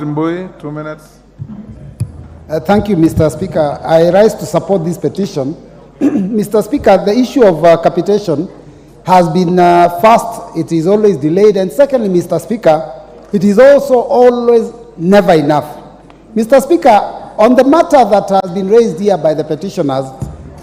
Mbui, 2 minutes. Thank you, Mr. Speaker. I rise to support this petition. Mr. Speaker, the issue of capitation has been first, it is always delayed, and secondly, Mr. Speaker, it is also always never enough. Mr. Speaker, on the matter that has been raised here by the petitioners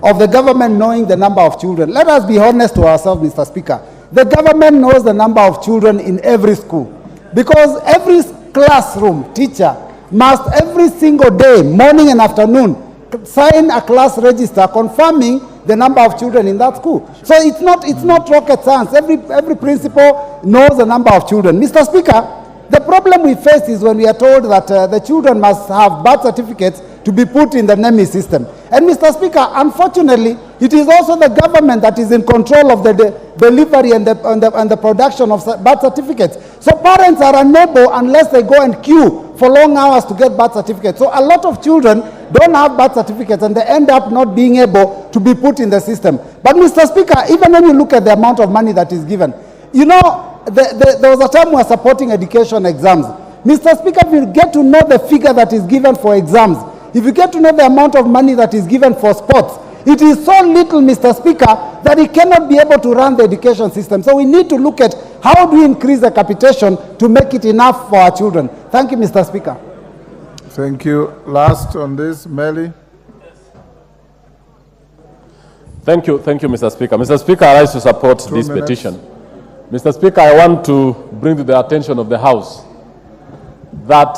of the government knowing the number of children, let us be honest to ourselves, Mr. Speaker. The government knows the number of children in every school, because every classroom teacher must every single day, morning and afternoon, sign a class register confirming the number of children in that school. So it's not rocket science. Every principal knows the number of children. Mr. Speaker, the problem we face is when we are told that the children must have birth certificates to be put in the NEMI system. And Mr. Speaker, unfortunately, it is also the government that is in control of the delivery and the production of birth certificates. So parents are unable unless they go and queue for long hours to get birth certificates. So a lot of children don't have birth certificates and they end up not being able to be put in the system. But Mr. Speaker, even when you look at the amount of money that is given, you know, there was a time we were supporting education exams. Mr. Speaker, if you get to know the figure that is given for exams, if you get to know the amount of money that is given for sports, it is so little, Mr. Speaker, that it cannot be able to run the education system. So we need to look at how do we increase the capitation to make it enough for our children. Thank you, Mr. Speaker. Thank you. Last on this, Meli. Thank you, Mr. Speaker. Mr. Speaker, I rise to support this petition. Mr. Speaker, I want to bring to the attention of the House that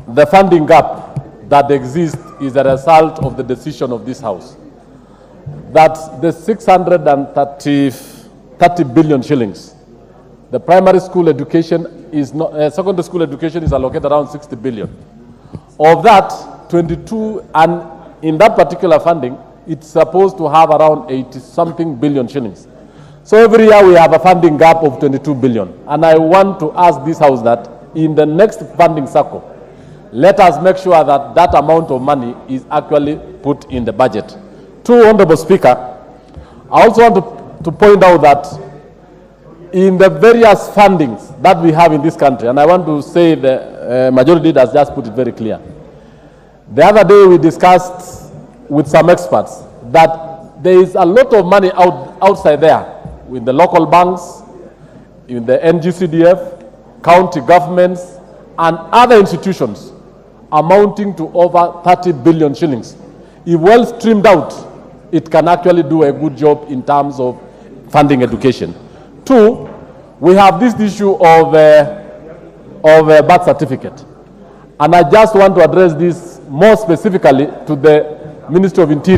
the funding gap that exists is a result of the decision of this House. That the 630 billion shillings, the primary school education is not, secondary school education is allocated around 60 billion. Of that, 22, and in that particular funding, it's supposed to have around 80-something billion shillings. So every year we have a funding gap of 22 billion. And I want to ask this House that in the next funding cycle, let us make sure that that amount of money is actually put in the budget. Two, Honorable Speaker, I also want to point out that in the various fundings that we have in this country, and I want to say the majority has just put it very clear. The other day we discussed with some experts that there is a lot of money outside there with the local banks, in the NGCDF, county governments, and other institutions amounting to over 30 billion shillings. If well streamed out, it can actually do a good job in terms of funding education. Two, we have this issue of birth certificate. And I just want to address this more specifically to the Ministry of Interior.